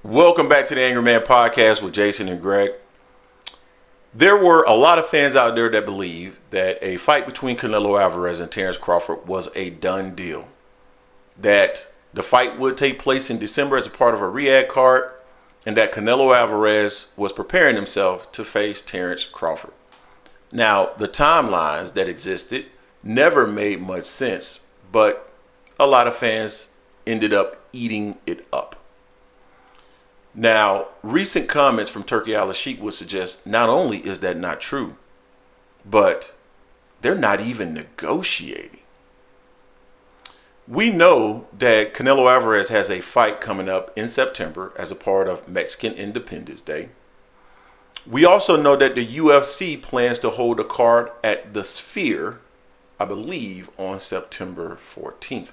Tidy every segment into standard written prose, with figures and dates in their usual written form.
Welcome back to the Angry Man Podcast with Jason and Greg. There were a lot of fans out there that believe that a fight between Canelo Alvarez and Terence Crawford was a done deal. That the fight would take place in December as a part of a Riyadh card, and that Canelo Alvarez was preparing himself to face Terence Crawford. Now, the timelines that existed never made much sense, but a lot of fans ended up eating it up. Now, recent comments from Turki Alashiekh would suggest not only is that not true, but they're not even negotiating. We know that Canelo Alvarez has a fight coming up in September as a part of Mexican Independence Day. We also know that the UFC plans to hold a card at the Sphere, I believe, on September 14th.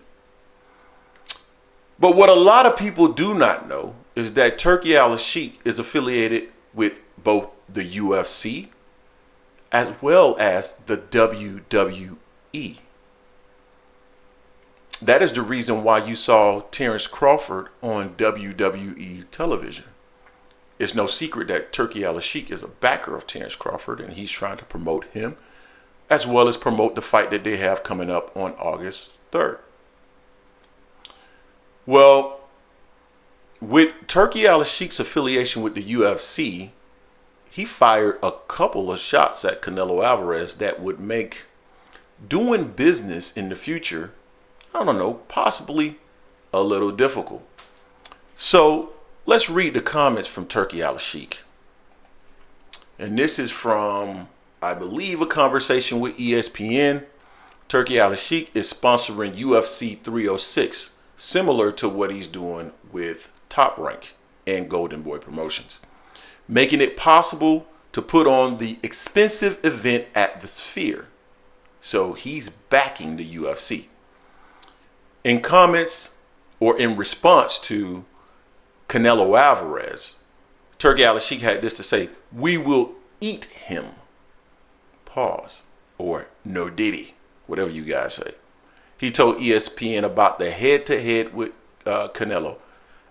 But what a lot of people do not know is that Turki Alashiekh is affiliated with both the UFC as well as the WWE. That is the reason why you saw Terence Crawford on WWE television. It's no secret that Turki Alashiekh is a backer of Terence Crawford, and he's trying to promote him as well as promote the fight that they have coming up on August 3rd. Well, with Turki Alashiek's affiliation with the UFC, he fired a couple of shots at Canelo Alvarez that would make doing business in the future, I don't know, possibly a little difficult. So let's read the comments from Turki Alashiekh. And this is from, I believe, a conversation with ESPN. Turki Alashiekh is sponsoring UFC 306. Similar to what he's doing with Top Rank and Golden Boy Promotions, making it possible to put on the expensive event at the Sphere. So he's backing the UFC. In comments or in response to Canelo Alvarez, Turki Alashiekh had this to say: "We will eat him." Pause. Or no diddy, whatever you guys say. He told ESPN about the head-to-head with Canelo.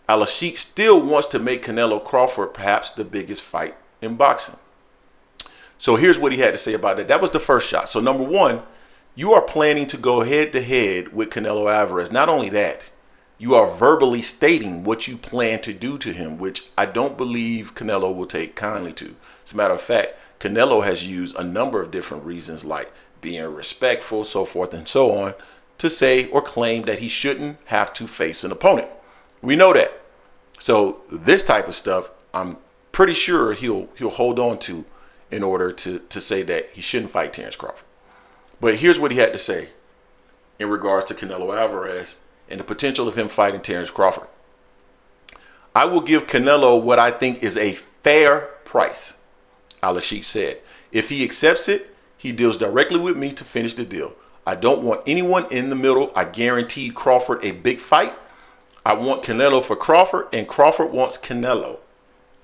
Alashiekh still wants to make Canelo Crawford perhaps the biggest fight in boxing. So here's what he had to say about that. That was the first shot. So number one, you are planning to go head-to-head with Canelo Alvarez. Not only that, you are verbally stating what you plan to do to him, which I don't believe Canelo will take kindly to. As a matter of fact, Canelo has used a number of different reasons like being respectful, so forth and so on, to say or claim that he shouldn't have to face an opponent. We know that. So this type of stuff, I'm pretty sure he'll hold on to in order to say that he shouldn't fight Terence Crawford. But here's what he had to say in regards to Canelo Alvarez and the potential of him fighting Terence Crawford. "I will give Canelo what I think is a fair price," Alashiekh said. "If he accepts it, he deals directly with me to finish the deal. I don't want anyone in the middle. I guaranteed Crawford a big fight. I want Canelo for Crawford, and Crawford wants Canelo."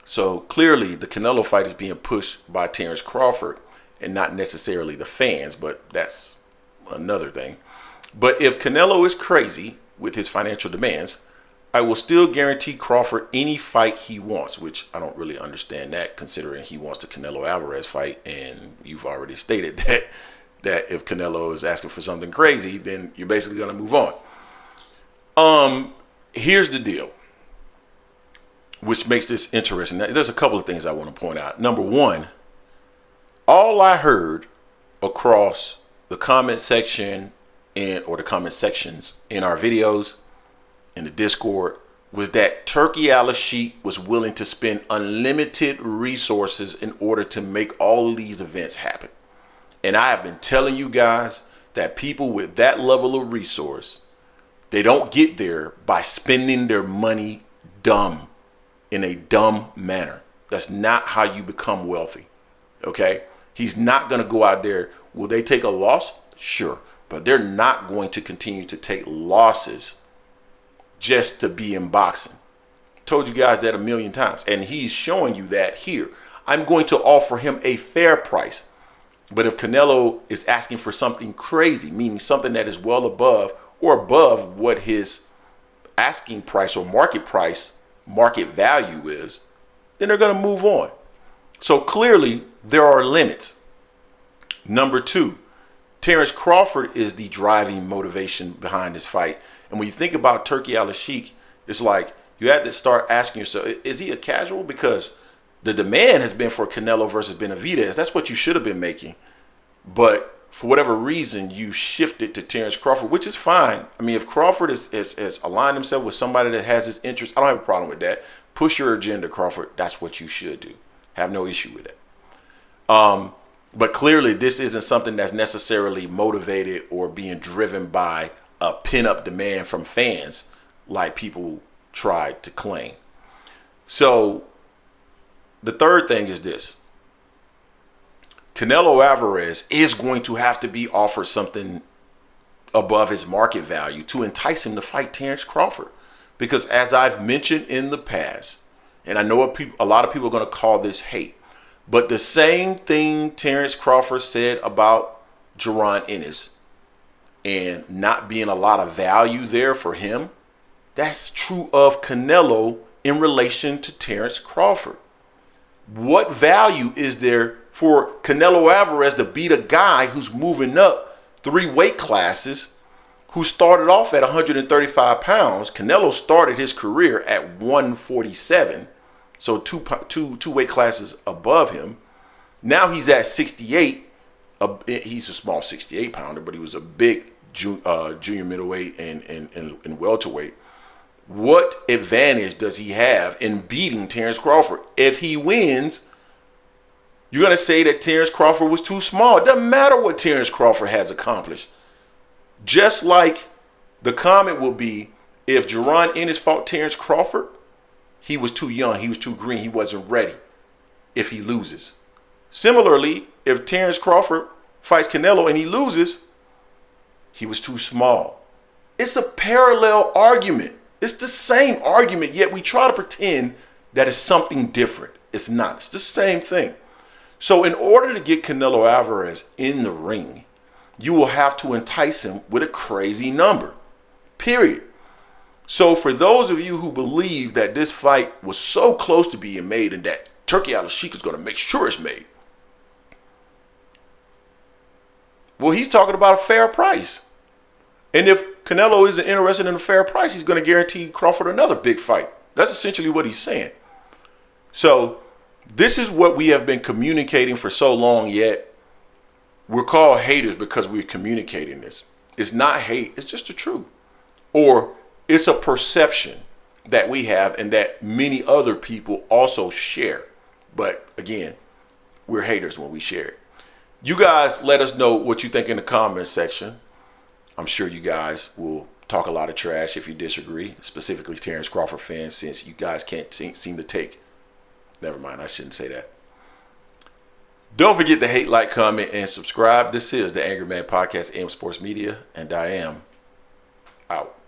So clearly the Canelo fight is being pushed by Terence Crawford and not necessarily the fans, but that's another thing. "But if Canelo is crazy with his financial demands, I will still guarantee Crawford any fight he wants," which I don't really understand that, considering he wants the Canelo Alvarez fight, and you've already stated that if Canelo is asking for something crazy, then you're basically going to move on. Here's the deal, which makes this interesting. There's a couple of things I want to point out. Number one, all I heard across the comment section or the comment sections in our videos, in the Discord, was that Turki Alashiekh was willing to spend unlimited resources in order to make all of these events happen. And I have been telling you guys that people with that level of resource, they don't get there by spending their money in a dumb manner. That's not how you become wealthy. Okay? He's not going to go out there. Will they take a loss? Sure. But they're not going to continue to take losses just to be in boxing. Told you guys that a million times. And he's showing you that here. I'm going to offer him a fair price. But if Canelo is asking for something crazy, meaning something that is well above or above what his asking price or market price market value is, then they're going to move on. So clearly, there are limits. Number two, Terence Crawford is the driving motivation behind this fight. And when you think about Turki Alashiekh, it's like you had to start asking yourself, is he a casual? Because the demand has been for Canelo versus Benavidez. That's what you should have been making. But for whatever reason, you shifted to Terence Crawford, which is fine. I mean, if Crawford has aligned himself with somebody that has his interest, I don't have a problem with that. Push your agenda, Crawford. That's what you should do. Have no issue with that. But clearly, this isn't something that's necessarily motivated or being driven by a pin-up demand from fans like people tried to claim. So the third thing is this. Canelo Alvarez is going to have to be offered something above his market value to entice him to fight Terence Crawford. Because as I've mentioned in the past, and I know a lot of people are going to call this hate, but the same thing Terence Crawford said about Jaron Ennis and not being a lot of value there for him, that's true of Canelo in relation to Terence Crawford. What value is there for Canelo Alvarez to beat a guy who's moving up 3 weight classes, who started off at 135 pounds? Canelo started his career at 147, so two weight classes above him. Now he's at 68. He's a small 68 pounder, but he was a big junior middleweight and welterweight. What advantage does he have in beating Terence Crawford? If he wins, you're going to say that Terence Crawford was too small. It doesn't matter what Terence Crawford has accomplished. Just like the comment will be, if Jaron Ennis fought Terence Crawford, he was too young, he was too green, he wasn't ready if he loses. Similarly, if Terence Crawford fights Canelo and he loses, he was too small. It's a parallel argument. It's the same argument, yet we try to pretend that it's something different. It's not. It's the same thing. So in order to get Canelo Alvarez in the ring, you will have to entice him with a crazy number, period. So for those of you who believe that this fight was so close to being made and that Turki Alashiekh is going to make sure it's made, well, he's talking about a fair price. And if Canelo isn't interested in a fair price, he's going to guarantee Crawford another big fight. That's essentially what he's saying. So this is what we have been communicating for so long, yet we're called haters because we're communicating this. It's not hate. It's just the truth. Or it's a perception that we have and that many other people also share. But again, we're haters when we share it. You guys let us know what you think in the comments section. I'm sure you guys will talk a lot of trash if you disagree, specifically Terence Crawford fans, since you guys can't seem to take. Never mind, I shouldn't say that. Don't forget to hate, like, comment, and subscribe. This is the Angry Man Podcast, AM Sports Media, and I am out.